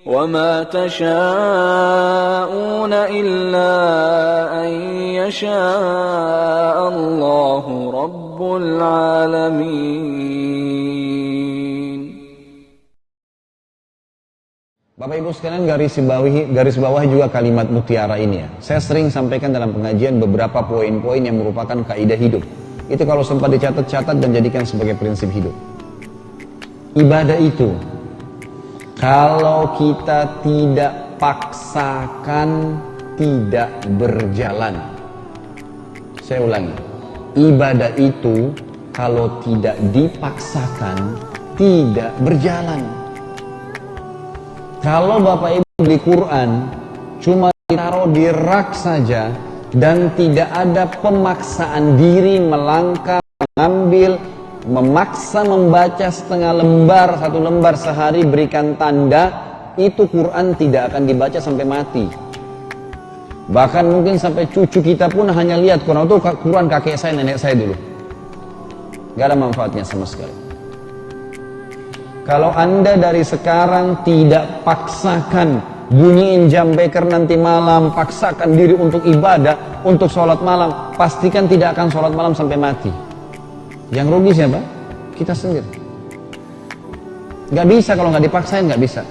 وَمَا تَشَاءُونَ إِلَّا أَن يَشَاءَ اللَّهُ رَبُّ الْعَالَمِينَ. Bapak Ibu sekalian, garis bawahi juga kalimat mutiara ini ya. Saya sering sampaikan dalam pengajian beberapa poin-poin yang merupakan kaidah hidup. Itu kalau sempat dicatat-catat dan jadikan sebagai prinsip hidup. Ibadah itu, kalau kita tidak paksakan, tidak berjalan. Saya ulangi, ibadah itu kalau tidak dipaksakan, tidak berjalan. Kalau Bapak Ibu di Quran cuma ditaruh di rak saja dan tidak ada pemaksaan diri melangkah, mengambil, memaksa membaca setengah lembar, satu lembar sehari berikan tanda, itu Quran tidak akan dibaca sampai mati. Bahkan mungkin sampai cucu kita pun hanya lihat Quran itu Quran kakek saya, nenek saya dulu. Gak ada manfaatnya sama sekali. Kalau Anda dari sekarang tidak paksakan bunyiin jam beker nanti malam, paksakan diri untuk ibadah, untuk sholat malam, pastikan tidak akan sholat malam sampai mati. Yang rugi siapa? Kita sendiri. Gak bisa kalau gak dipaksain, gak bisa.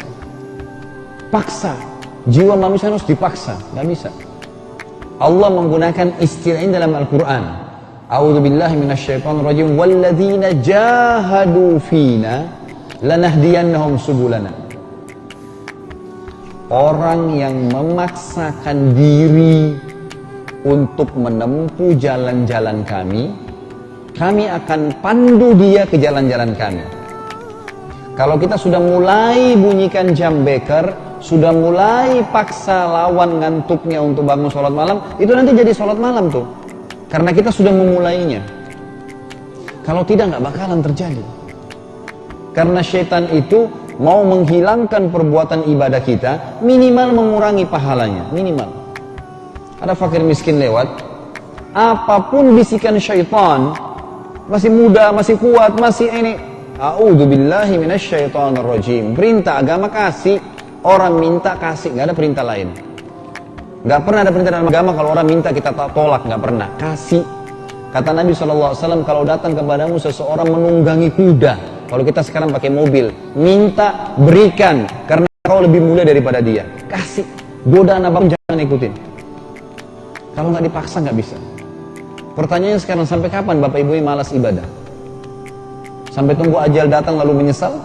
Paksa, jiwa manusia harus dipaksa, gak bisa. Allah menggunakan istilah ini dalam Al-Quran. A'udzubillahi minasyaitonirrajim. Walladzina jahadu fina lanahdiyannahum subulana. Orang yang memaksakan diri untuk menempuh jalan-jalan kami akan pandu dia ke jalan-jalan kami. Kalau kita sudah mulai bunyikan jam beker, sudah mulai paksa lawan ngantuknya untuk bangun sholat malam, itu nanti jadi sholat malam tuh. Karena kita sudah memulainya. Kalau tidak, nggak bakalan terjadi. Karena syaitan itu mau menghilangkan perbuatan ibadah kita, minimal mengurangi pahalanya, minimal. Ada fakir miskin lewat, apapun bisikan syaitan, masih muda, masih kuat, masih ini, a'udzubillahi minasyaitonirrajim. Perintah agama kasih, orang minta kasih, nggak ada perintah lain. Nggak pernah ada perintah dalam agama kalau orang minta kita tolak, nggak pernah. Kasih. Kata Nabi SAW, kalau datang kepadamu seseorang menunggangi kuda, kalau kita sekarang pakai mobil, minta, berikan, karena kau lebih mulia daripada dia. Kasih. Godaan apapun jangan ikutin. Kalau nggak dipaksa nggak bisa. Pertanyaannya sekarang, sampai kapan Bapak Ibu ini malas ibadah? Sampai tunggu ajal datang lalu menyesal?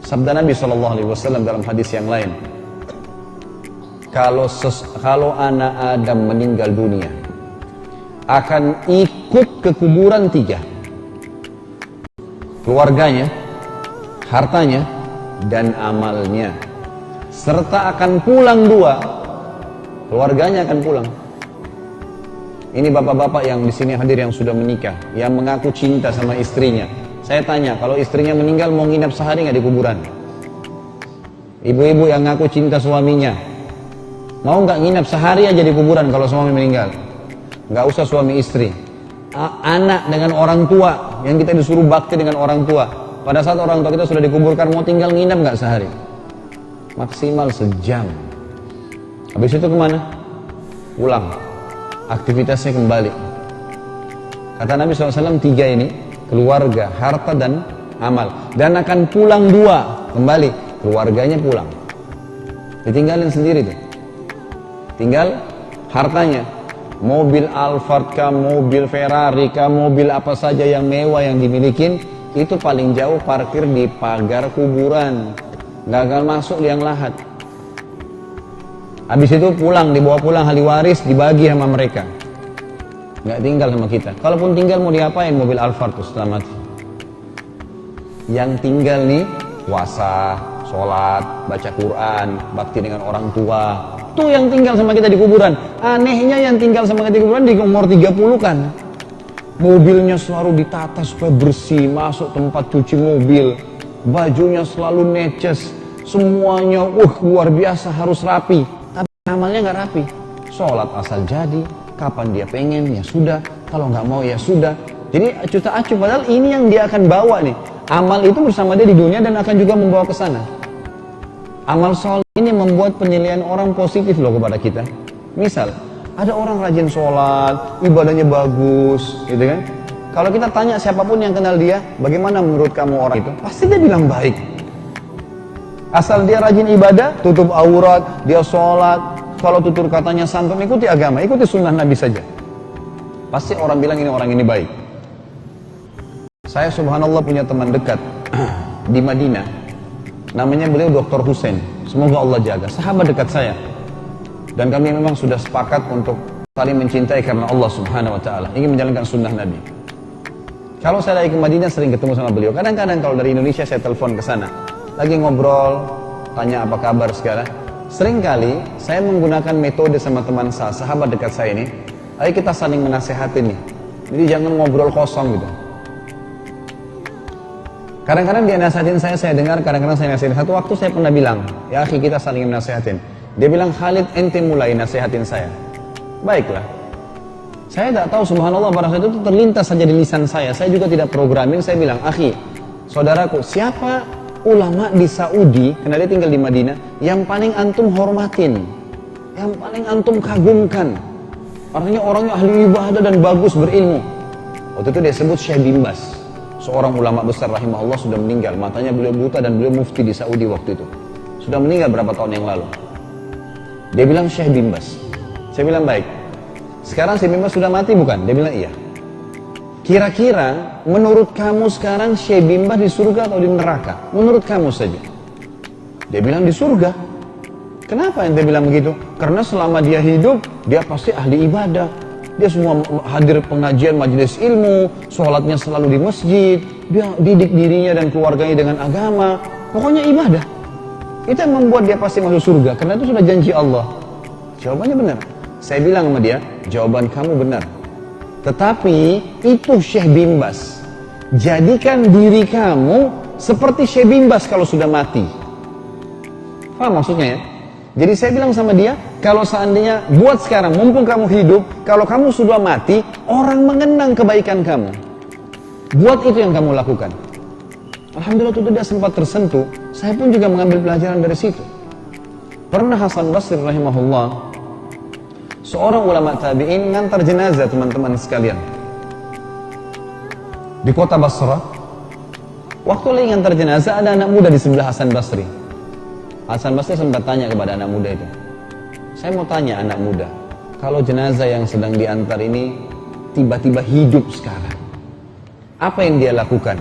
Sabda Nabi SAW dalam hadis yang lain, kalau anak Adam meninggal dunia, akan ikut ke kuburan 3. Keluarganya, hartanya, dan amalnya. Serta akan pulang 2. Keluarganya akan pulang. Ini bapak-bapak yang di sini hadir yang sudah menikah, yang mengaku cinta sama istrinya. Saya tanya, kalau istrinya meninggal mau nginap sehari nggak di kuburan? Ibu-ibu yang ngaku cinta suaminya, mau nggak nginap sehari aja di kuburan kalau suami meninggal? Nggak usah suami istri. Anak dengan orang tua, yang kita disuruh bakti dengan orang tua. Pada saat orang tua kita sudah dikuburkan, mau tinggal nginap nggak sehari? Maksimal sejam. Habis itu kemana? Pulang. Aktivitasnya kembali. Kata Nabi SAW, 3 ini, keluarga, harta, dan amal. Dan akan pulang 2, kembali. Keluarganya pulang. Ditinggalin sendiri tuh. Tinggal hartanya. Mobil Alphard kah, mobil Ferrari kah, mobil apa saja yang mewah yang dimilikin, itu paling jauh parkir di pagar kuburan. Nggak akan masuk liang lahat. Habis itu pulang, dibawa pulang ahli waris, dibagi sama mereka. Nggak tinggal sama kita. Kalaupun tinggal mau diapain mobil Alphard tuh setelah mati? Yang tinggal nih, puasa, sholat, baca Quran, bakti dengan orang tua. Itu yang tinggal sama kita di kuburan. Anehnya yang tinggal sama kita di kuburan di umur 30 kan. Mobilnya selalu ditata supaya bersih, masuk tempat cuci mobil. Bajunya selalu neces. Semuanya luar biasa, harus rapi. Tapi amalnya nggak rapi. Sholat asal jadi, kapan dia pengen ya sudah, kalau nggak mau ya sudah. Jadi acuh tak acuh, padahal ini yang dia akan bawa nih. Amal itu bersama dia di dunia dan akan juga membawa ke sana. Amal soleh ini membuat penilaian orang positif loh kepada kita. Misal, ada orang rajin sholat, ibadahnya bagus, gitu kan? Kalau kita tanya siapapun yang kenal dia, bagaimana menurut kamu orang itu? Pasti dia bilang baik. Asal dia rajin ibadah, tutup aurat, dia sholat, kalau tutur katanya santun, ikuti agama, ikuti sunnah Nabi saja. Pasti orang bilang ini orang ini baik. Saya subhanallah punya teman dekat di Madinah, namanya beliau Dr. Hussein, semoga Allah jaga, sahabat dekat saya. Dan kami memang sudah sepakat untuk saling mencintai karena Allah subhanahu wa ta'ala, ingin menjalankan sunnah Nabi. Kalau saya lagi ke Madinah sering ketemu sama beliau. Kadang-kadang kalau dari Indonesia saya telepon ke sana, lagi ngobrol, tanya apa kabar sekarang. Seringkali saya menggunakan metode sama teman saya, sahabat dekat saya ini, ayo kita saling menasehatin nih. Jadi jangan ngobrol kosong gitu. Kadang-kadang dia nasihatin saya dengar, kadang-kadang saya nasihatin. Satu waktu saya pernah bilang, ya akhi kita saling menasehatin. Dia bilang, Khalid ente mulai nasihatin saya. Baiklah. Saya tidak tahu subhanallah pada saat itu terlintas saja di lisan saya. Saya juga tidak programin, saya bilang, akhi, saudaraku, siapa ulama di Saudi, karena dia tinggal di Madinah, yang paling antum hormatin, yang paling antum kagumkan? Artinya orangnya ahli ibadah dan bagus berilmu. Waktu itu dia sebut Syekh bin Baz, seorang ulama besar rahimahullah, sudah meninggal. Matanya beliau buta dan beliau mufti di Saudi waktu itu. Sudah meninggal berapa tahun yang lalu. Dia bilang Syekh bin Baz. Saya bilang baik. Sekarang Syekh bin Baz sudah mati bukan? Dia bilang iya. Kira-kira menurut kamu sekarang Syekh bin Baz di surga atau di neraka? Menurut kamu saja. Dia bilang di surga. Kenapa ente bilang begitu? Karena selama dia hidup, dia pasti ahli ibadah. Dia semua hadir pengajian majelis ilmu, sholatnya selalu di masjid, dia didik dirinya dan keluarganya dengan agama. Pokoknya ibadah. Itu yang membuat dia pasti masuk surga, karena itu sudah janji Allah. Jawabannya benar. Saya bilang sama dia, jawaban kamu benar. Tetapi itu Syekh bin Baz. Jadikan diri kamu seperti Syekh bin Baz kalau sudah mati. Paham maksudnya ya? Jadi saya bilang sama dia, kalau seandainya buat sekarang, mumpung kamu hidup, kalau kamu sudah mati, orang mengenang kebaikan kamu. Buat itu yang kamu lakukan. Alhamdulillah itu dia sempat tersentuh. Saya pun juga mengambil pelajaran dari situ. Pernah Hasan Basri rahimahullah, seorang ulama tabi'in ngantar jenazah teman-teman sekalian di kota Basrah. Waktu lagi ngantar jenazah, ada anak muda di sebelah Hasan Basri. Hasan Basri sempat tanya kepada anak muda itu, saya mau tanya anak muda, kalau jenazah yang sedang diantar ini tiba-tiba hidup sekarang, apa yang dia lakukan?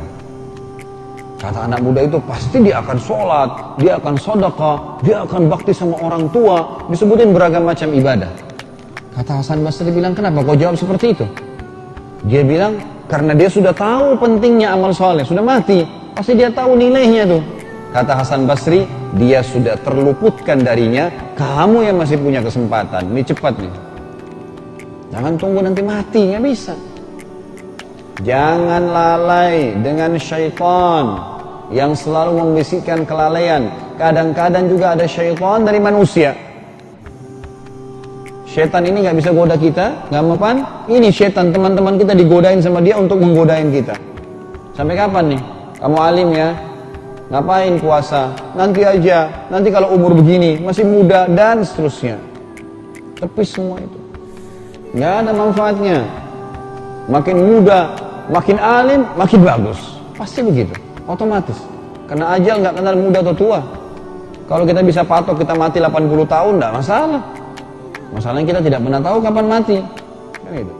Kata anak muda itu, pasti dia akan sholat, dia akan sedekah, dia akan bakti sama orang tua, disebutin beragam macam ibadah. Kata Hasan Basri bilang, kenapa kau jawab seperti itu? Dia bilang, karena dia sudah tahu pentingnya amal soleh, sudah mati, pasti dia tahu nilainya tuh. Kata Hasan Basri, dia sudah terluputkan darinya, kamu yang masih punya kesempatan, ini cepat nih. Jangan tunggu nanti mati, nggak bisa. Jangan lalai dengan syaitan yang selalu membisikkan kelalaian. Kadang-kadang juga ada syaitan dari manusia. Syaitan ini nggak bisa goda kita, nggak mempan. Ini syaitan teman-teman kita digodain sama dia untuk menggodain kita. Sampai kapan nih? Kamu alim ya? Ngapain puasa? Nanti aja. Nanti kalau umur begini, masih muda dan seterusnya. Tepis semua itu. Nggak ada manfaatnya. Makin muda, makin alim, makin bagus. Pasti begitu, otomatis. Karena ajal nggak kenal muda atau tua. Kalau kita bisa patok kita mati 80 tahun, nggak masalah. Masalahnya kita tidak pernah tahu kapan mati. Kan gitu.